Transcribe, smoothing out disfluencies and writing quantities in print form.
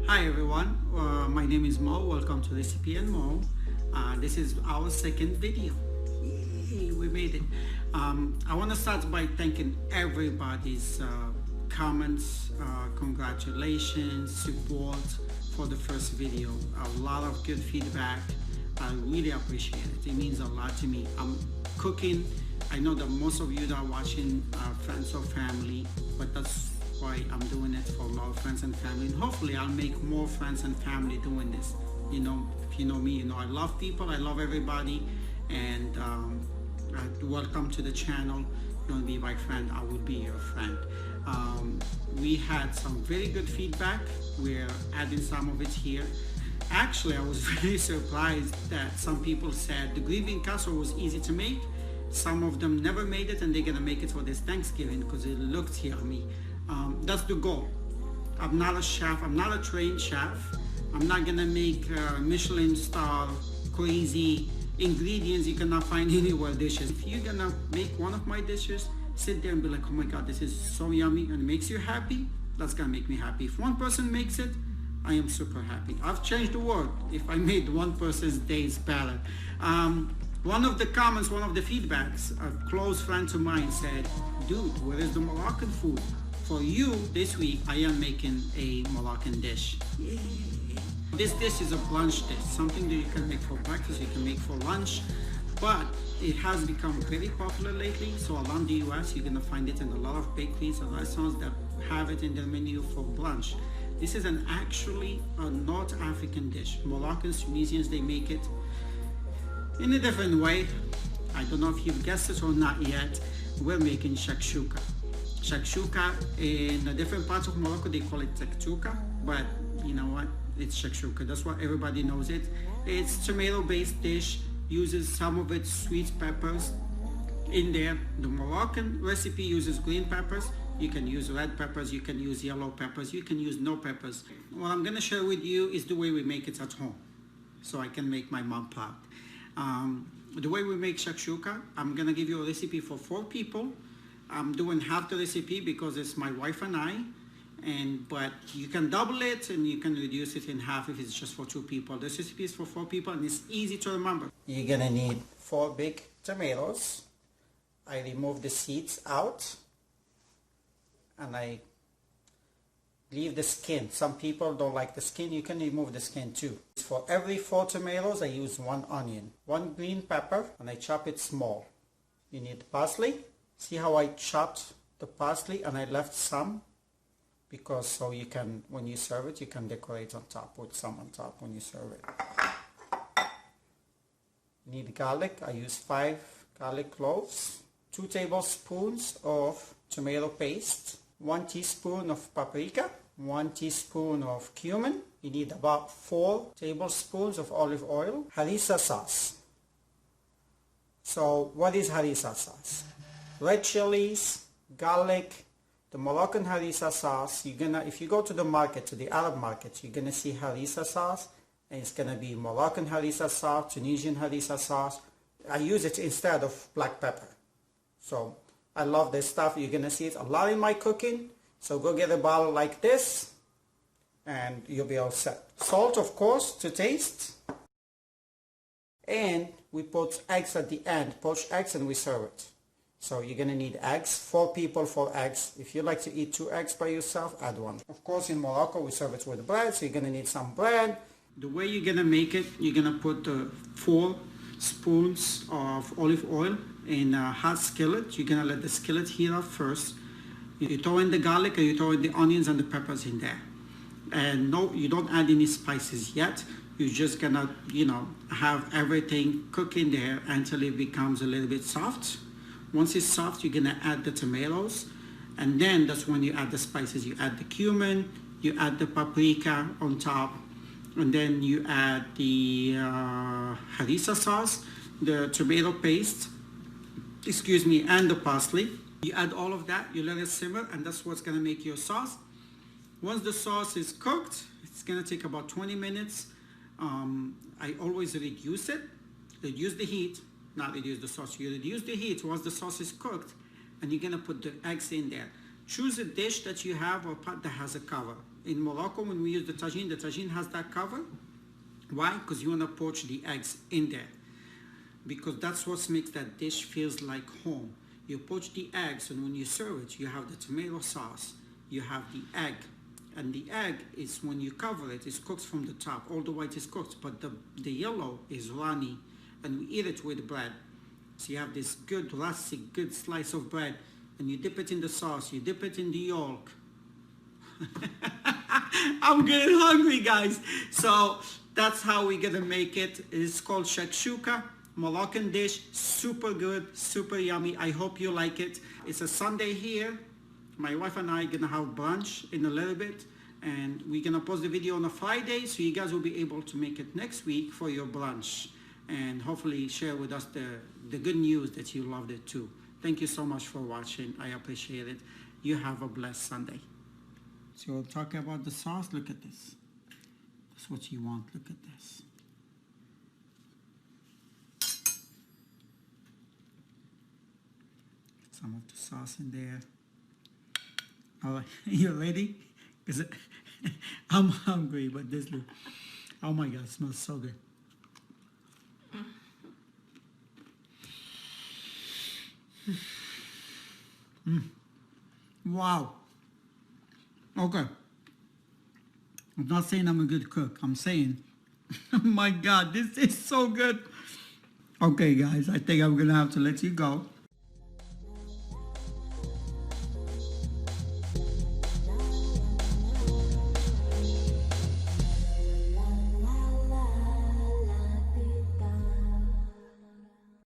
Hi everyone, my name is Mo. Welcome to Recipe and Mo. This is our second video. Yay, we made it. I want to start by thanking everybody's comments, congratulations, support for the first video. A lot of good feedback. I really appreciate it. It means a lot to me. I'm cooking. I know that most of you that are watching are friends or family, but that's why I'm doing it for a lot of friends and family, and hopefully I'll make more friends and family doing this. You know, if you know me, you know I love people, I love everybody, and welcome to the channel. You want to be my friend, I will be your friend. We had some very good feedback. We're adding some of it here. Actually, I was really surprised that some people said the green bean casserole was easy to make. Some of them never made it, and they're gonna make it for this Thanksgiving because it looked yummy. That's the goal. I'm not a chef, I'm not a trained chef. I'm not gonna make Michelin star crazy ingredients you cannot find anywhere dishes. If you're gonna make one of my dishes, sit there and be like, oh my god, this is so yummy, and it makes you happy, that's gonna make me happy. If one person makes it, I am super happy. I've changed the world if I made one person's days better. One of the comments, one of the feedbacks, a close friend of mine said, dude, where is the Moroccan food? For you, this week, I am making a Moroccan dish. Yay. This dish is a brunch dish, something that you can make for breakfast, you can make for lunch, but it has become very popular lately, so around the US, you're gonna find it in a lot of bakeries and restaurants that have it in their menu for brunch. This is actually a North African dish. Moroccans, Tunisians, they make it in a different way. I don't know if you've guessed it or not yet. We're making Shakshouka. Shakshouka, in a different parts of Morocco they call it Shakshouka, but you know what, it's Shakshouka, that's what everybody knows it. It's tomato based dish, uses some of its sweet peppers in there. The Moroccan recipe uses green peppers, you can use red peppers, you can use yellow peppers, you can use no peppers. What I'm gonna share with you is the way we make it at home, so I can make my mom proud. The way we make Shakshouka, I'm gonna give you a recipe for 4 people. I'm doing half the recipe because it's my wife and I, but you can double it and you can reduce it in half if it's just for 2 people. This recipe is for 4 people and it's easy to remember. You're gonna need 4 big tomatoes. I remove the seeds out and I leave the skin. Some people don't like the skin, you can remove the skin too. For every 4 tomatoes I use 1 onion, 1 green pepper, and I chop it small. You need parsley. See how I chopped the parsley and I left some, because so you can, when you serve it, you can decorate on top, put some on top when you serve it. You need garlic. I use 5 garlic cloves, 2 tablespoons of tomato paste, 1 teaspoon of paprika, 1 teaspoon of cumin. You need about 4 tablespoons of olive oil, harissa sauce. So what is harissa sauce? Red chilies, garlic, the Moroccan harissa sauce. If you go to the market, to the Arab market, you're gonna see harissa sauce, and it's gonna be Moroccan harissa sauce, Tunisian harissa sauce. I use it instead of black pepper. So I love this stuff. You're gonna see it a lot in my cooking. So go get a bottle like this, and you'll be all set. Salt, of course, to taste. And we put eggs at the end, poached eggs, and we serve it. So you're gonna need eggs, 4 people, 4 eggs. If you like to eat 2 eggs by yourself, add 1. Of course, in Morocco, we serve it with bread, so you're gonna need some bread. The way you're gonna make it, you're gonna put 4 spoons of olive oil in a hot skillet. You're gonna let the skillet heat up first. You throw in the garlic, and you throw in the onions and the peppers in there. And no, you don't add any spices yet. You're just gonna, have everything cook in there until it becomes a little bit soft. Once it's soft, you're gonna add the tomatoes, and then that's when you add the spices. You add the cumin, you add the paprika on top, and then you add the harissa sauce, the tomato paste, and the parsley. You add all of that, you let it simmer, and that's what's gonna make your sauce. Once the sauce is cooked, it's gonna take about 20 minutes. I always reduce the heat, not reduce the sauce. You reduce the heat once the sauce is cooked, and you're gonna put the eggs in there. Choose a dish that you have or pot that has a cover. in Morocco, when we use the tagine has that cover. Why? Because you want to poach the eggs in there, because that's what makes that dish feels like home. You poach the eggs, and when you serve it, you have the tomato sauce, you have the egg, and the egg is, when you cover it, is cooked from the top. All the white is cooked, but the yellow is runny, and we eat it with bread. So you have this good rustic, good slice of bread, and you dip it in the sauce, you dip it in the yolk. I'm getting hungry, guys. So that's how we're gonna make it. It's called Shakshouka, Moroccan dish, super good, super yummy. I hope you like it. It's a Sunday here. My wife and I are gonna have brunch in a little bit, and we're gonna post the video on a Friday, so you guys will be able to make it next week for your brunch, and hopefully share with us the good news that you loved it too. Thank you so much for watching. I appreciate it. You have a blessed Sunday. So we'll talk about the sauce. Look at this. That's what you want. Look at this. Some of the sauce in there. All right, you ready? Because I'm hungry, but this look. Oh my God, it smells so good. Wow. Okay. I'm not saying I'm a good cook. I'm saying, my God, this is so good. Okay, guys, I think I'm going to have to let you go.